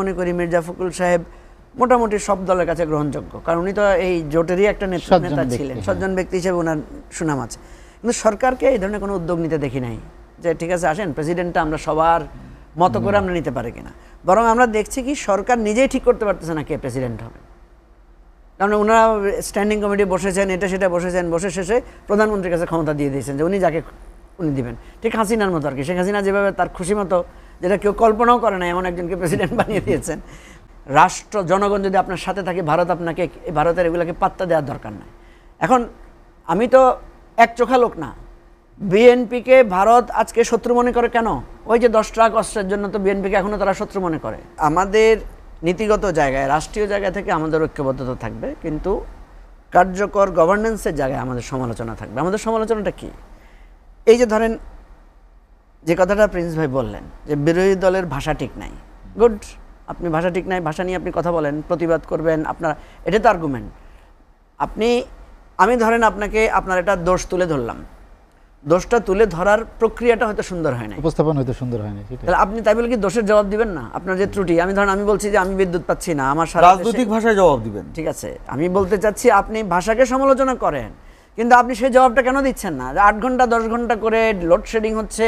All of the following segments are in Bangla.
মনে করি মির্জা ফখরুল সাহেব মোটামুটি সব দলের কাছে গ্রহণযোগ্য, কারণ উনি তো এই জোটেরই একটা নেতা ছিলেন, সজ্জন ব্যক্তি হিসেবে ওনার সুনাম আছে। কিন্তু সরকারকে এই ধরনের কোনো উদ্যোগ নিতে দেখি নাই যে ঠিক আছে আসেন প্রেসিডেন্টটা আমরা সবার মতো করে আমরা নিতে পারি কিনা। বরং আমরা দেখছি কি সরকার নিজেই ঠিক করতে পারতেছে না কে প্রেসিডেন্ট হবে। কারণ ওনারা স্ট্যান্ডিং কমিটি বসেছেন, এটা সেটা বসেছেন, বসে শেষে প্রধানমন্ত্রীর কাছে ক্ষমতা দিয়ে দিয়েছেন যে উনি যাকে উনি দিবেন। ঠিক হাসিনার মতো আর কি, শেখ হাসিনা যেভাবে তার খুশি মতো, যেটা কেউ কল্পনাও করে না এমন একজনকে প্রেসিডেন্ট বানিয়ে দিয়েছেন। রাষ্ট্র জনগণ যদি আপনার সাথে থাকে, ভারত আপনাকে, ভারতের এগুলোকে পাত্তা দেওয়ার দরকার নাই। এখন আমি তো এক চোখা লোক না, বিএনপিকে ভারত আজকে শত্রু মনে করে কেন? ওই যে 10 ট্রাক অস্ত্রের জন্য তো বিএনপিকে এখনও তারা শত্রু মনে করে। আমাদের নীতিগত জায়গায়, রাষ্ট্রীয় জায়গা থেকে আমাদের ঐক্যবদ্ধতা থাকবে, কিন্তু কার্যকর গভর্নেন্সের জায়গায় আমাদের সমালোচনা থাকবে। আমাদের সমালোচনাটা কি? এই যে ধরেন যে কথাটা প্রিন্স ভাই বললেন যে বিরোধী দলের ভাষা ঠিক নাই, গুড, আপনি ভাষা ঠিক নাই, ভাষা নিয়ে আপনি কথা বলেন, প্রতিবাদ করবেন, আপনার এটা তো আর্গুমেন্ট। আমি ধরেন আপনাকে আপনার একটা দোষ তুলে ধরলাম, দোষটা তুলে ধরার প্রক্রিয়াটা হয়তো সুন্দর হয় না, উপস্থাপন হয়তো সুন্দর হয় না, তাহলে আপনি তাই বলে কি দোষের জবাব দিবেন না? আপনার যে ত্রুটি, আমি ধরেন আমি বলছি যে আমি বিদ্যুৎ পাচ্ছি না, আমার সারা রাজনৈতিক ভাষায় জবাব দিবেন, ঠিক আছে, আমি বলতে চাচ্ছি আপনি ভাষাকে সমালোচনা করেন, কিন্তু আপনি সেই জবাবটা কেন দিচ্ছেন না? 8 ঘন্টা 10 ঘন্টা করে লোডশেডিং হচ্ছে,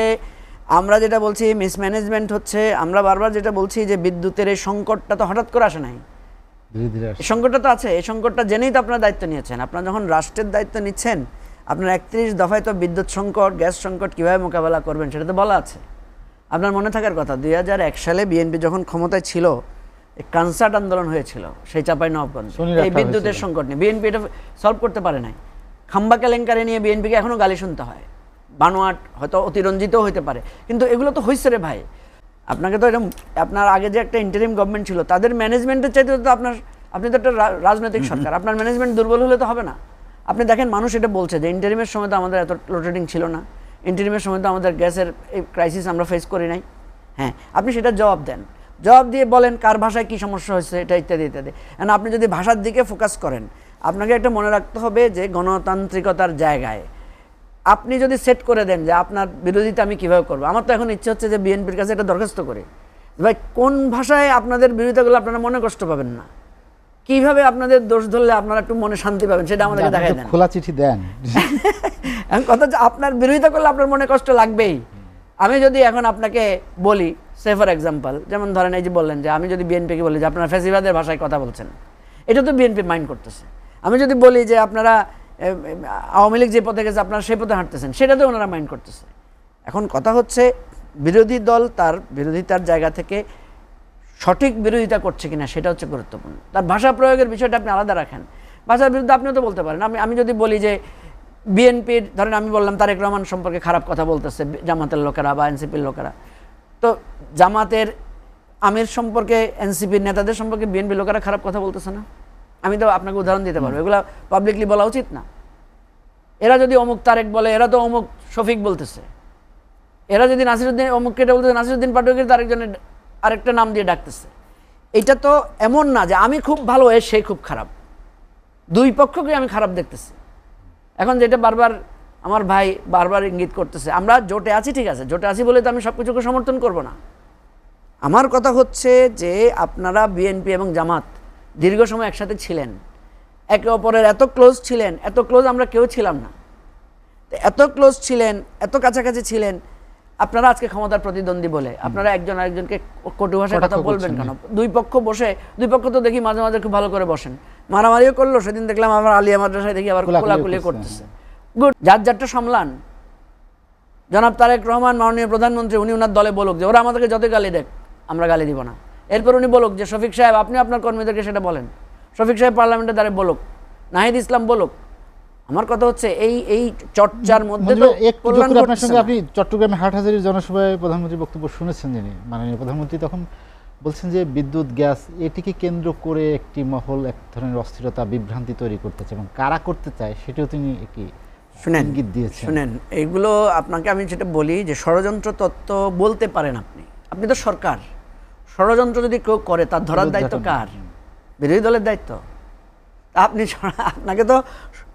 আমরা যেটা বলছি মিসম্যানেজমেন্ট হচ্ছে, আমরা বারবার যেটা বলছি যে বিদ্যুতের এই সংকটটা তো হঠাৎ করে আসে নাই, এই সংকটটা তো আছে, এই সংকটটা জেনেই তো আপনারা দায়িত্ব নিয়েছেন। আপনারা যখন রাষ্ট্রের দায়িত্ব নিচ্ছেন, আপনার 31 দফায় তো বিদ্যুৎ সংকট, গ্যাস সংকট কীভাবে মোকাবেলা করবেন সেটা তো বলা আছে। আপনার মনে থাকার কথা 2001 সালে বিএনপি যখন ক্ষমতায় ছিল, কনসার্ট আন্দোলন হয়েছিল সেই চাঁপাইনবাবগঞ্জে এই বিদ্যুতের সংকট নিয়ে। বিএনপি এটা সলভ করতে পারে নাই। খাম্বা কেলেঙ্কারি নিয়ে বিএনপিকে এখনও গালি শুনতে হয়, বানোয়াট হয়তো অতিরঞ্জিতও হতে পারে, কিন্তু এগুলো তো হয়েছে রে ভাই। আপনাকে তো এরকম, আপনার আগে যে একটা ইন্টারিম গভর্নমেন্ট ছিল তাদের ম্যানেজমেন্টের চাইতে তো আপনি তো একটা রাজনৈতিক সরকার, আপনার ম্যানেজমেন্ট দুর্বল হলে তো হবে না। আপনি দেখেন মানুষ এটা বলছে যে ইন্টারিমের সময় তো আমাদের এত লোডশেডিং ছিল না, ইন্টারিমের সময় তো আমাদের গ্যাসের এই ক্রাইসিস আমরা ফেস করি নাই। হ্যাঁ, আপনি সেটা জবাব দেন, জবাব দিয়ে বলেন কার ভাষায় কী সমস্যা হয়েছে, এটা ইত্যাদি ইত্যাদি। কারণ আপনি যদি ভাষার দিকে ফোকাস করেন, আপনাকে একটা মনে রাখতে হবে যে গণতান্ত্রিকতার জায়গায় আপনি যদি সেট করে দেন যে আপনার বিরোধিতা আমি কীভাবে করবো। আমার তো এখন ইচ্ছে হচ্ছে যে বিএনপির কাছে একটা দরখাস্ত করি, ভাই কোন ভাষায় আপনাদের বিরোধিতাগুলো আপনারা মনে কষ্ট পাবেন না, কিভাবে আপনাদের দোষ ধরলে আপনারা একটু মনে শান্তি পাবেন, সেটা আমাদেরকে দেখাই দেন, খোলা চিঠি দেন। এখন কথা হচ্ছে আপনার বিরোধিতা করলে আপনার মনে কষ্ট লাগবেই। আমি যদি এখন আপনাকে বলি, সে ফর এক্সাম্পল, যেমন ধরেন এই যে বললেন যে আমি যদি বিএনপিকে বলি যে আপনারা ফ্যাসিবাদের ভাষায় কথা বলছেন, এটা তো বিএনপি মাইন্ড করতেছে। আমি যদি বলি যে আপনারা আওয়ামী লীগ যে পথে গেছে আপনারা সেই পথে হাঁটতেছেন, সেটা তো ওনারা মাইন্ড করতেছে। এখন কথা হচ্ছে বিরোধী দল তার বিরোধিতার জায়গা থেকে সঠিক বিরোধিতা করছে কিনা সেটা হচ্ছে গুরুত্বপূর্ণ। তার ভাষা প্রয়োগের বিষয়টা আপনি আলাদা রাখেন, ভাষার বিরুদ্ধে আপনিও তো বলতে পারেন। আমি যদি বলি যে বিএনপির, ধরেন আমি বললাম তারেক রহমান সম্পর্কে খারাপ কথা বলতেছে জামাতের লোকেরা বা এনসিপির লোকেরা, তো জামাতের আমির সম্পর্কে, এনসিপির নেতাদের সম্পর্কে বিএনপি লোকেরা খারাপ কথা বলতেছে না? আমি তো আপনাকে উদাহরণ দিতে পারবো, এগুলো পাবলিকলি বলা উচিত না? এরা যদি অমুক তারেক বলে, এরা তো অমুক শফিক বলতেছে। এরা যদি নাসিরুদ্দিন অমুক কেটে বলতেছে, নাসিরুদ্দিন পাটোয়ারিকে তারেকজনের আরেকটা নাম দিয়ে ডাকতেছে। এটা তো এমন না যে আমি খুব ভালো সে খুব খারাপ, দুই পক্ষকে আমি খারাপ দেখতেছি। এখন যেটা বারবার আমার ভাই বারবার ইঙ্গিত করতেছে, আমরা জোটে আছি, ঠিক আছে, জোটে আছি বলে তো আমি সব কিছুকে সমর্থন করব না। আমার কথা হচ্ছে যে আপনারা বিএনপি এবং জামাত দীর্ঘ সময় একসাথে ছিলেন, একে অপরের এত ক্লোজ ছিলেন, এত ক্লোজ আমরা কেউ ছিলাম না। এত ক্লোজ ছিলেন, এত কাছাকাছি ছিলেন, আপনারা আজকে ক্ষমতার প্রতিদ্বন্দ্বী বলে আপনারা একজন আরেকজনকে কটু ভাষায় কথা বলবেন কেন? দুই পক্ষ বসে, দুই পক্ষ তো দেখি মাঝে মাঝে খুব ভালো করে বসেন, মারামারিও করলো, সেদিন দেখলাম আমার আলিয়া মাদ্রাসায় দেখি আবার কোলাকুলি করতেছে। গুড, যার যারটা সামলান। জনাব তারেক রহমান মাননীয় প্রধানমন্ত্রী, উনি ওনার দলে বলুক যে ওরা আমাদেরকে যত গালি দেখ আমরা গালি দিব না। এরপর উনি বলুক যে শফিক সাহেব আপনি আপনার কর্মীদেরকে সেটা বলেন, শফিক সাহেব পার্লামেন্টে দাঁড়িয়ে বলুক, নাহিদ ইসলাম বলুক। আমার কথা হচ্ছে এই চর্চার মধ্যে তো আপনার সঙ্গে আপনি চট্টগ্রামে হাটহাজারীর জনসভায় প্রধানমন্ত্রীর বক্তব্য শুনেছেন, যিনি মাননীয় প্রধানমন্ত্রী তখন বলছেন যে বিদ্যুৎ গ্যাস এটিকে কেন্দ্র করে একটি মহল এক ধরনের অস্থিরতা বিভ্রান্তি তৈরি করতে চায় এবং কারা করতে চায় সেটাও তিনি একটি ইঙ্গিত দিয়েছেন। শুনেন, এইগুলো আপনাকে আমি যেটা বলি যে ষড়যন্ত্র তত্ত্ব বলতে পারেন আপনি তো সরকার, ষড়যন্ত্র যদি কেউ করে তার ধরার দায়িত্ব কার? বিরোধী দলের দায়িত্ব। আপনাকে তো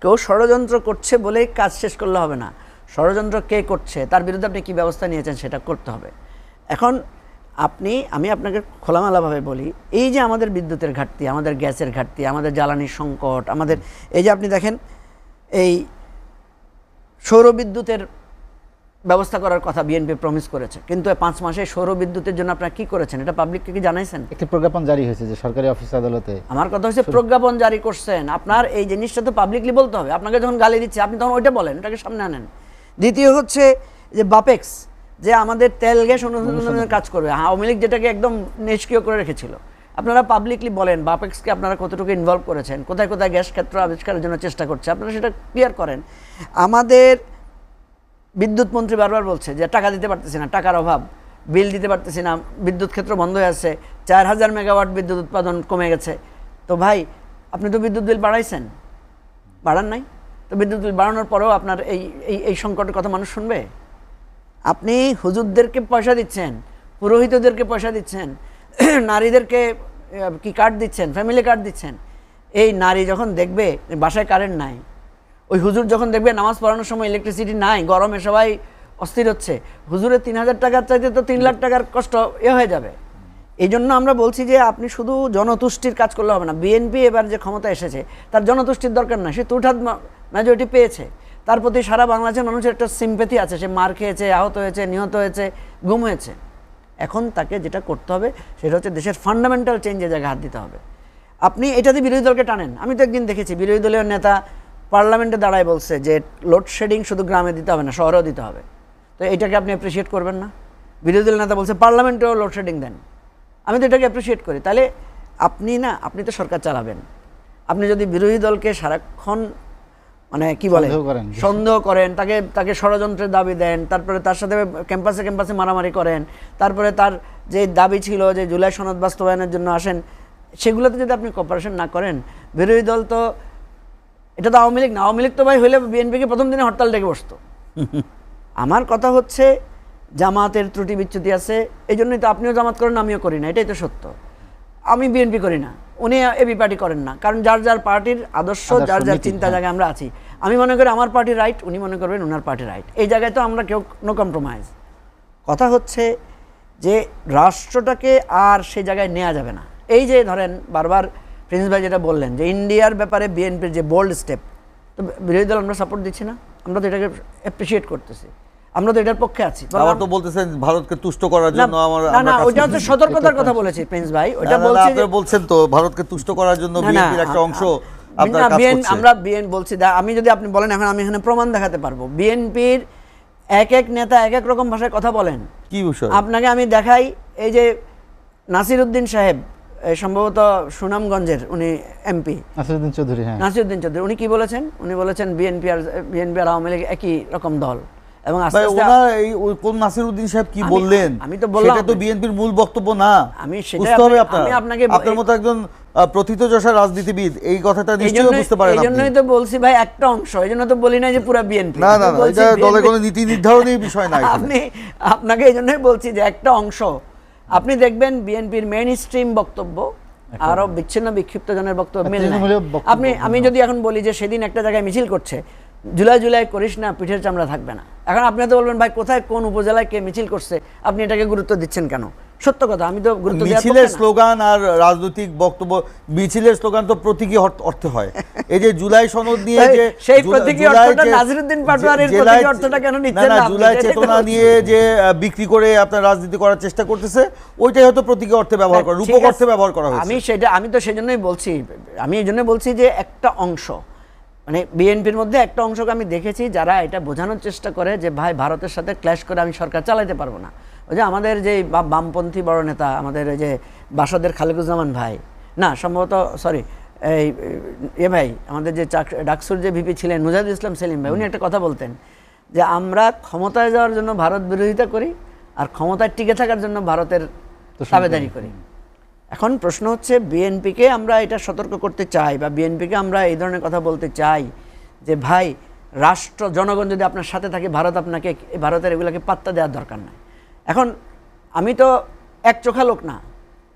কেউ ষড়যন্ত্র করছে বলেই কাজ শেষ করলে হবে না, ষড়যন্ত্র কে করছে তার বিরুদ্ধে আপনি কী ব্যবস্থা নিয়েছেন সেটা করতে হবে। এখন আমি আপনাকে খোলামেলাভাবে বলি, এই যে আমাদের বিদ্যুতের ঘাটতি, আমাদের গ্যাসের ঘাটতি, আমাদের জ্বালানির সংকট, আমাদের এই যে আপনি দেখেন এই সৌরবিদ্যুতের ব্যবস্থা করার কথা বিএনপি প্রমিস করেছে, কিন্তু 5 মাসে সৌরবিদ্যুতের জন্য আপনারা কি করেছেন এটা পাবলিককে কি জানাইছেন? একটি প্রজ্ঞাপন জারি হয়েছে যে সরকারি অফিস আদালতে। আমার কথা হচ্ছে প্রজ্ঞাপন জারি করছেন, আপনার এই জিনিসটা তো পাবলিকলি বলতে হবে। আপনাকে যখন গালি দিচ্ছে আপনি তখন ওইটা বলেন, ওটাকে সামনে আনেন। দ্বিতীয় হচ্ছে যে বাপেক্স, যে আমাদের তেল গ্যাস অনুসন্ধানের কাজ করবে, আওয়ামী লীগ যেটাকে একদম নিষ্ক্রিয় করে রেখেছিল, আপনারা পাবলিকলি বলেন বাপেক্সকে আপনারা কতটুকু ইনভলভ করেছেন, কোথায় কোথায় গ্যাস ক্ষেত্র আবিষ্কারের জন্য চেষ্টা করছে, আপনারা সেটা ক্লিয়ার করেন। আমাদের বিদ্যুৎ মন্ত্রী বারবার বলছে যে টাকা দিতে পারতেছি না, টাকার অভাব, বিল দিতে পারতেছি না, বিদ্যুৎ ক্ষেত্র বন্ধ হয়ে আছে, 4000 মেগাওয়াট বিদ্যুৎ উৎপাদন কমে গেছে। তো ভাই আপনি তো বিদ্যুৎ বিল বাড়াইছেন, বাড়ান নাই? তো বিদ্যুৎ বিল বাড়ানোর পরেও আপনার এই সংকটের কথা মানুষ শুনবে? আপনি হুজুরদেরকে পয়সা দিচ্ছেন, পুরোহিতদেরকে পয়সা দিচ্ছেন, নারীদেরকে কি কার্ড দিচ্ছেন, ফ্যামিলি কার্ড দিচ্ছেন। এই নারী যখন দেখবে বাসায় কারেন্ট নাই, ওই হুজুর যখন দেখবে নামাজ পড়ানোর সময় ইলেকট্রিসিটি নাই, গরমে সবাই অস্থির হচ্ছে, হুজুরের 3000 টাকার চাইতে তো 3 লাখ টাকার কষ্ট হয়ে যাবে। এই জন্য আমরা বলছি যে আপনি শুধু জনতুষ্টির কাজ করলে হবে না। বিএনপি এবার যে ক্ষমতা এসেছে তার জনতুষ্টির দরকার না, সে তুঠাত মেজরিটি পেয়েছে, তার প্রতি সারা বাংলাদেশের মানুষের একটা সিম্প্যাথি আছে, সে মার খেয়েছে, আহত হয়েছে, নিহত হয়েছে, গুম হয়েছে। এখন তাকে যেটা করতে হবে সেটা হচ্ছে দেশের ফান্ডামেন্টাল চেঞ্জের জায়গায় হাত দিতে হবে। আপনি এটাতে বিরোধী দলকে টানেন। আমি তো একদিন দেখেছি বিরোধী দলীয় নেতা পার্লামেন্টে দাঁড়ায় বলছে যে লোডশেডিং শুধু গ্রামে দিতে হবে না, শহরেও দিতে হবে। তো এটাকে আপনি অ্যাপ্রিসিয়েট করবেন না? বিরোধী দলের নেতা বলছে পার্লামেন্টেও লোডশেডিং দেন, আমি তো এটাকে অ্যাপ্রিসিয়েট করি। তাহলে আপনি তো সরকার চালাবেন, আপনি যদি বিরোধী দলকে সারাক্ষণ মানে কি বলে সন্দেহ করেন, তাকে ষড়যন্ত্রের দাবি দেন, তারপরে তার সাথে ক্যাম্পাসে মারামারি করেন, তারপরে তার যে দাবি ছিল যে জুলাই সনদ বাস্তবায়নের জন্য আসেন, সেগুলোতে যদি আপনি কোঅপারেশন না করেন, বিরোধী দল তো এটা তো আওয়ামী লীগ না, আওয়ামী লীগ তো ভাই হইলে বিএনপিকে প্রথম দিনে হরতাল ডেকে বসতো। আমার কথা হচ্ছে জামাতের ত্রুটি বিচ্যুতি আছে, এই জন্যই তো আপনিও জামাত করেন, আমিও করি না, এটাই তো সত্য। আমি বিএনপি করি না, উনি এবি পার্টি করেন না, কারণ যার যার পার্টির আদর্শ, যার যার চিন্তা জায়গায় আমরা আছি। আমি মনে করি আমার পার্টি রাইট, উনি মনে করবেন ওনার পার্টি রাইট, এই জায়গায় তো আমরা কেউ নো কম্প্রোমাইজ। কথা হচ্ছে যে রাষ্ট্রটাকে আর সেই জায়গায় নেওয়া যাবে না। এই যে ধরেন বারবার প্রিন্স ভাই যেটা বললেন যে ইন্ডিয়ার ব্যাপারে বিএনপির যে বোল্ড স্টেপ, তো বিরোধী দল আমরা সাপোর্ট দিচ্ছি না, আমরা তো এটাকে অ্যাপ্রিসিয়েট করতেছি, আমরা তো এটার পক্ষে আছি। আবার তো বলতেছেন ভারতকে তুষ্ট করার জন্য না, ওইটা হচ্ছে সতর্কতার কথা বলেছি প্রিন্স ভাই, ওইটা বলছি আপনি বলছেন তো ভারতকে তুষ্ট করার জন্য বিএনপির একটা অংশ আপনার কাজ করছে। আমরা বলছি, আমি যদি আপনি বলেন এখন আমি এখানে প্রমাণ দেখাতে পারবো। বিএনপির এক এক নেতা এক এক রকম ভাষায় কথা বলেন। কি বিষয়? আপনাকে আমি দেখাই, এই যে নাসির উদ্দিন সাহেব, সম্ভবত সুনামগঞ্জের উনি এমপি, নাসিরউদ্দিন চৌধুরী, উনি কি বলেছেন? উনি বলেছেন বিএনপি আর আওয়ামী লীগ একই রকম দল। এবং কোন নাসিরউদ্দিন সাহেব কি বললেন? আমি তো বললাম সেটা তো বিএনপির মূল বক্তব্য না। আমি আপনাকে আপনার মতো একজন প্রথিতযশা রাজনীতিবিদ এই কথাটা নিশ্চয়ই বুঝতে পারেন। এই জন্যই তো বলছি ভাই একটা অংশ, এই জন্য তো বলি না যে পুরো বিএনপি। না, এটা দলের কোনো নীতি নির্ধারণের বিষয় না। আপনাকে এই জন্যই বলছি যে একটা অংশ। আপনি দেখবেন বিএনপির মেইন স্ট্রিম বক্তব্য আরো বিচ্ছিন্ন বিক্ষিপ্ত জনের বক্তব্য মিল নাই। আমি যদি এখন বলি যে সেদিন একটা জায়গায় মিছিল করছে, জুলাই করিস না, পিঠের চামড়া থাকবে না। এখন আপনি তো বলবেন ভাই কোথায় কোন উপজেলায় কে মিছিল করছে, আপনি এটাকে গুরুত্ব দিচ্ছেন কেন? সত্য কথা, আমি তো গুরুত্ব দিই। মিছিলের স্লোগান আর রাজনৈতিক বক্তব্য, মিছিলের স্লোগান তো প্রতীকী অর্থে হয়। এই যে জুলাই সনদ নিয়ে যে সেই প্রতীকী অর্থটা নাসিরউদ্দিন পাটোয়ারির প্রতীকী অর্থটা কেন নিচ্ছেন না? জুলাই চেতনা নিয়ে যে বিক্রি করে আপনার রাজনীতি করার চেষ্টা করতেছে, ওইটাই হয়তো প্রতীকী অর্থে ব্যবহার করা, রূপক অর্থে ব্যবহার করা হয়েছে। আমি তো সেজন্যই বলছি, যে একটা অংশ, মানে বিএনপির মধ্যে একটা অংশকে আমি দেখেছি যারা এটা বোঝানোর চেষ্টা করে যে ভাই ভারতের সাথে ক্ল্যাশ করে আমি সরকার চালাতে পারবো না। ওই যে আমাদের যে বামপন্থী বড় নেতা, আমাদের ওই যে বাসাদের খালেকুজ্জামান ভাই, না সম্ভবত সরি ভাই, আমাদের যে ডাকসুর যে ভিপি ছিলেন মুজাহিদুল ইসলাম সেলিম ভাই, উনি একটা কথা বলতেন যে আমরা ক্ষমতায় যাওয়ার জন্য ভারত বিরোধিতা করি আর ক্ষমতায় টিকে থাকার জন্য ভারতের তাবেদারি করি। এখন প্রশ্ন হচ্ছে বিএনপিকে আমরা এটা সতর্ক করতে চাই, বা বিএনপিকে আমরা এই ধরনের কথা বলতে চাই যে ভাই রাষ্ট্র জনগণ যদি আপনার সাথে থাকে, ভারতের এগুলোকে পাত্তা দেওয়ার দরকার নাই। এখন আমি তো এক চোখা লোক না,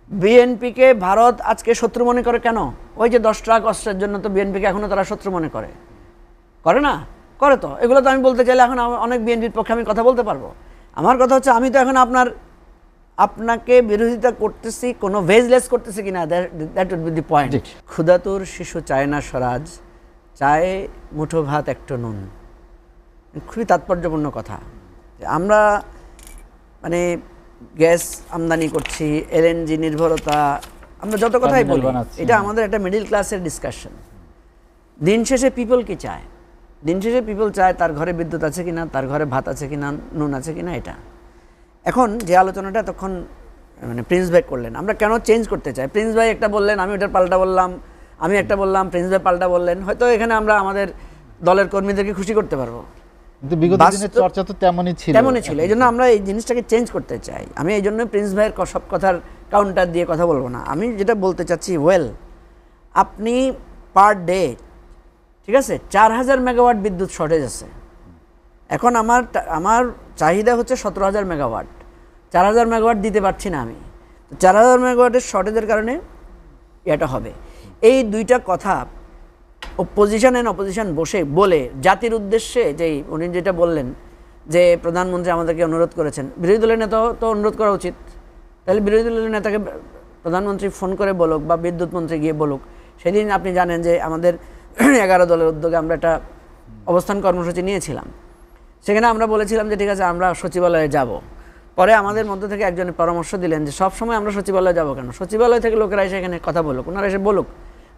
বিএনপিকে ভারত আজকে শত্রু মনে করে কেন? ওই যে 10 ট্রাক অস্ত্রের জন্য তো বিএনপিকে এখনো তারা শত্রু মনে করে না? করে তো। এগুলো তো আমি বলতে চাইলে এখন অনেক বিএনপির পক্ষে আমি কথা বলতে পারবো। আমার কথা হচ্ছে আমি তো এখন আপনাকে বিরোধিতা করতেছি কোনো ভেজলেস করতেছি কিনা, that would be the point. ক্ষুধাতুর শিশু চায় না স্বরাজ, চায় মুঠো ভাত একটু নুন। খুবই তাৎপর্যপূর্ণ কথা। আমরা মানে গ্যাস আমদানি করছি, এলএনজি নির্ভরতা, আমরা যত কথাই বলি এটা আমাদের একটা মিডল ক্লাসের ডিসকাশন। দিন শেষে পিপল কি চায়? দিন শেষে পিপল চায় তার ঘরে বিদ্যুৎ আছে কিনা, তার ঘরে ভাত আছে কিনা, নুন আছে কিনা। এটা এখন যে আলোচনাটা তখন মানে প্রিন্স ভাই করলেন, আমরা কেন চেঞ্জ করতে চাই, প্রিন্স ভাই একটা বললেন, আমি ওটার পাল্টা বললাম, আমি একটা বললাম, প্রিন্স ভাই পাল্টা বললেন, হয়তো এখানে আমরা আমাদের দলের কর্মীদেরকে খুশি করতে পারবো। কিন্তু বিগত দিনের চর্চা তো তেমনই ছিল। এই জন্য আমরা এই জিনিসটাকে চেঞ্জ করতে চাই। আমি এই জন্য প্রিন্স ভাইয়ের সব কথার কাউন্টার দিয়ে কথা বলবো না। আমি যেটা বলতে চাচ্ছি, আপনি পার ডে, ঠিক আছে, 4000 মেগাওয়াট বিদ্যুৎ শর্টেজ আছে। এখন আমার চাহিদা হচ্ছে 17000 মেগাওয়াট। 4000 মেগাওয়াট দিতে পারছি না আমি। 4000 মেগাওয়াটের শর্টেজের কারণে এটা হবে। এই দুইটা কথা অপোজিশন এন্ড অপোজিশন বসে বলে জাতির উদ্দেশ্যে, যে উনি যেটা বললেন যে প্রধানমন্ত্রী আমাদেরকে অনুরোধ করেছেন, বিরোধী দলের নেতা তো অনুরোধ করা উচিত। তাহলে বিরোধী দলের নেতাকে প্রধানমন্ত্রী ফোন করে বলুক বা বিদ্যুৎ মন্ত্রী গিয়ে বলুক। সেদিন আপনি জানেন যে আমাদের 11 দলের উদ্যোগে আমরা একটা অবস্থান কর্মসূচি নিয়েছিলাম। সেখানে আমরা বলেছিলাম যে ঠিক আছে আমরা সচিবালয়ে যাব। পরে আমাদের মধ্য থেকে একজনের পরামর্শ দিলেন যে সব সময় আমরা সচিবালয়ে যাব কেন, সচিবালয় থেকে লোকেরা এসে এখানে কথা বলুক, ওনারা এসে বলুক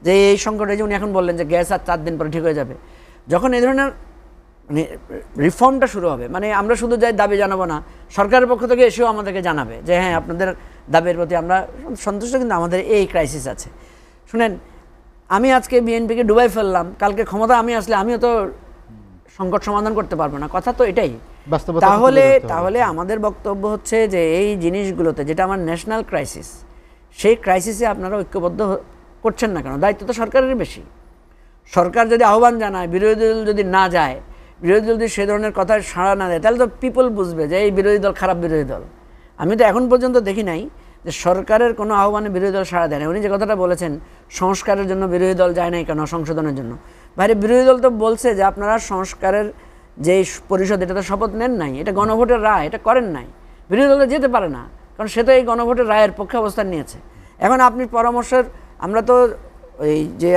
যে এই সংকটে, যে উনি এখন বললেন যে গ্যাস আর 4 দিন পরে ঠিক হয়ে যাবে। যখন এই ধরনের মানে রিফর্মটা শুরু হবে, মানে আমরা শুধু যাই দাবি জানাবো না, সরকারের পক্ষ থেকে এসেও আমাদেরকে জানাবে যে হ্যাঁ আপনাদের দাবির প্রতি আমরা সন্তুষ্ট, কিন্তু আমাদের এই ক্রাইসিস আছে। শুনেন, আমি আজকে বিএনপিকে ডুবাই ফেললাম, কালকে ক্ষমতা আমি আসলে আমিও তো সংকট সমাধান করতে পারবো না, কথা তো এটাই। তাহলে আমাদের বক্তব্য হচ্ছে যে এই জিনিসগুলোতে, যেটা আমার ন্যাশনাল ক্রাইসিস, সেই ক্রাইসিসে আপনারা ঐক্যবদ্ধ করছেন না কেন? দায়িত্ব তো সরকারেরই বেশি। সরকার যদি আহ্বান জানায়, বিরোধী দল যদি না যায়, বিরোধী দল যদি সে ধরনের কথায় সাড়া না দেয়, তাহলে তো পিপল বুঝবে যে এই বিরোধী দল খারাপ বিরোধী দল। আমি তো এখন পর্যন্ত দেখি নাই যে সরকারের কোনো আহ্বানে বিরোধী দল সাড়া দেয় না। উনি যে কথাটা বলেছেন সংস্কারের জন্য বিরোধী দল যায় নাই কেন, সংশোধনের জন্য, বাইরে বিরোধী দল তো বলছে যে আপনারা সংস্কারের যে পরিষদ, এটা তো শপথ নেন নাই, এটা গণভোটের রায়, এটা করেন নাই। বিরোধী দল যেতে পারে না, কারণ সে তো এই গণভোটের রায়ের পক্ষে অবস্থান নিয়েছে। এখন আপনি পরামর্শের, আমরা তো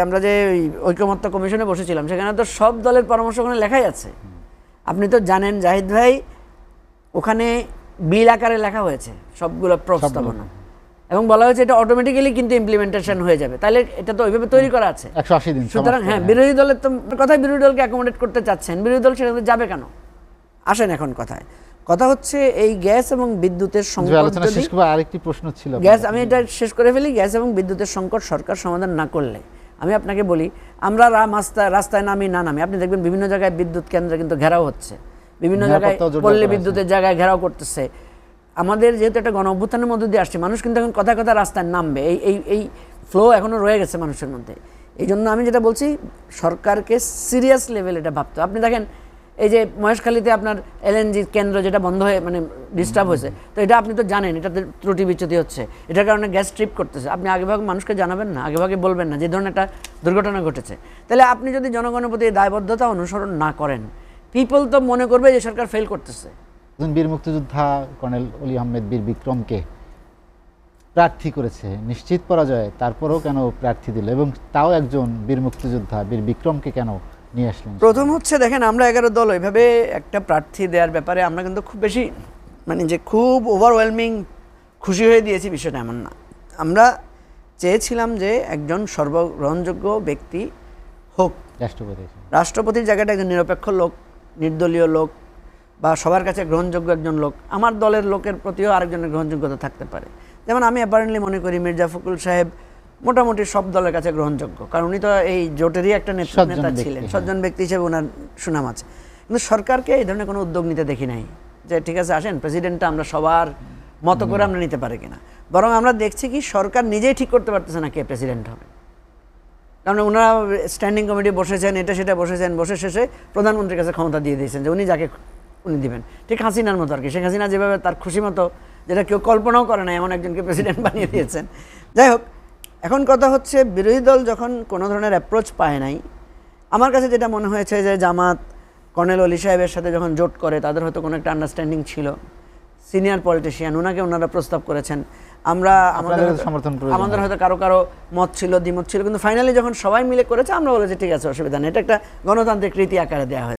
আমরা যে ঐকমত্য কমিশনে বসেছিলাম, সেখানে তো সব দলের পরামর্শ ওখানে লেখাই আছে। আপনি তো জানেন জাহিদ ভাই, ওখানে বিল আকারে লেখা হয়েছে সবগুলো প্রস্তাবনা, এবং বলা হয়েছে এটা অটোমেটিক্যালি কিন্তু ইমপ্লিমেন্টেশন হয়ে যাবে। তাহলে এটা তো ওইভাবে তৈরি করা আছে 180 দিন। সুতরাং হ্যাঁ, বিরোধী দলের তো কথায় বিরোধী দলকে অ্যাকোমোডেট করতে চাচ্ছেন, বিরোধী দল সেখানে যাবে কেন? আসেন এখন কথা হচ্ছে এই গ্যাস এবং বিদ্যুতের সংকট। আরেকটি প্রশ্ন ছিল, গ্যাস, আমি এটা শেষ করে ফেলি। গ্যাস এবং বিদ্যুতের সংকট সরকার সমাধান না করলে, আমি আপনাকে বলি, আমরা রাস্তায় নামি না নামি, আপনি দেখবেন বিভিন্ন জায়গায় বিদ্যুৎ কেন্দ্রে কিন্তু ঘেরাও হচ্ছে, বিভিন্ন জায়গায় পল্লী বিদ্যুতের জায়গায় ঘেরাও করতেছে। আমাদের যেহেতু একটা গণ অভ্যুত্থানের মধ্যে দিয়ে আসছে, মানুষ কিন্তু এখন কথা রাস্তায় নামবে, এই ফ্লো এখনও রয়ে গেছে মানুষের মধ্যে। এই জন্য আমি যেটা বলছি, সরকারকে সিরিয়াস লেভেল এটা ভাবতে। আপনি দেখেন এই যে মহেশখালীতে আপনার এলএনজি কেন্দ্র যেটা বন্ধ হয়ে মানে ডিস্টার্ব হয়েছে, তো এটা আপনি তো জানেন এটাতে ত্রুটি বিচ্যুতি হচ্ছে, এটার কারণে গ্যাস ট্রিপ করতেছে। আপনি আগেভাগে মানুষকে জানাবেন না, আগেভাগে বলবেন না যে ধরনের একটা দুর্ঘটনা ঘটেছে। তাহলে আপনি যদি জনগণের প্রতি দায়বদ্ধতা অনুসরণ না করেন, পিপল তো মনে করবে যে সরকার ফেল করতেছে। বীর মুক্তিযোদ্ধা কর্নেল অলি আহমেদ বীর বিক্রমকে প্রার্থী করেছে, নিশ্চিত পরাজয়, তারপরেও কেন প্রার্থী দিল, এবং তাও একজন বীর মুক্তিযোদ্ধা বীর বিক্রমকে কেন নিয়ে আসলেন? প্রথম হচ্ছে দেখেন, আমরা 11 দল ওইভাবে একটা প্রার্থী দেওয়ার ব্যাপারে আমরা কিন্তু খুব বেশি মানে যে খুব ওভারওয়েলমিং খুশি হয়ে দিয়েছি বিষয়টা এমন না। আমরা চেয়েছিলাম যে একজন সর্বগ্রহণযোগ্য ব্যক্তি হোক, রাষ্ট্রপতির জায়গাটা একজন নিরপেক্ষ লোক, নির্দলীয় লোক, বা সবার কাছে গ্রহণযোগ্য একজন লোক। আমার দলের লোকের প্রতিও আরেকজনের গ্রহণযোগ্যতা থাকতে পারে। যেমন আমি অ্যাপারেন্টলি মনে করি মির্জা ফখরুল সাহেব মোটামুটি সব দলের কাছে গ্রহণযোগ্য, কারণ উনি তো এই জোটেরই একটা নেতা ছিলেন, সজ্জন ব্যক্তি হিসেবে ওনার সুনাম আছে। কিন্তু সরকারকে এই ধরনের কোনো উদ্যোগ নিতে দেখি নাই যে ঠিক আছে আসেন প্রেসিডেন্টটা আমরা সবার মতো করে আমরা নিতে পারি কিনা। বরং আমরা দেখছি কি সরকার নিজেই ঠিক করতে পারতেছে না কে প্রেসিডেন্ট হবে, কারণ ওনারা স্ট্যান্ডিং কমিটি বসেছেন, এটা সেটা বসেছেন, বসে শেষে প্রধানমন্ত্রীর কাছে ক্ষমতা দিয়ে দিয়েছেন যে উনি যাকে উনি দিবেন। ঠিক হাসিনার মতো আর কি, শেখ হাসিনা যেভাবে তার খুশি মতো, যেটা কেউ কল্পনাও করে না, এমন একজনকে প্রেসিডেন্ট বানিয়ে দিয়েছেন। যাই হোক, এখন কথা হচ্ছে বিরোধী দল যখন কোনো ধরনের অ্যাপ্রোচ পায় নাই, আমার কাছে যেটা মনে হয়েছে যে জামাত কর্নেল অলি সাহেবের সাথে যখন জোট করে তাদের হয়তো কোনো একটা আন্ডারস্ট্যান্ডিং ছিল, সিনিয়র পলিটিশিয়ান, ওনাকে ওনারা প্রস্তাব করেছেন। আমরা আমাদের হয়তো কারো কারো মত ছিল, দ্বিমত ছিল, কিন্তু ফাইনালি যখন সবাই মিলে করেছে আমরা বলেছি ঠিক আছে, অসুবিধা নেই, এটা একটা গণতান্ত্রিক রীতি আকারে দেওয়া হয়েছে।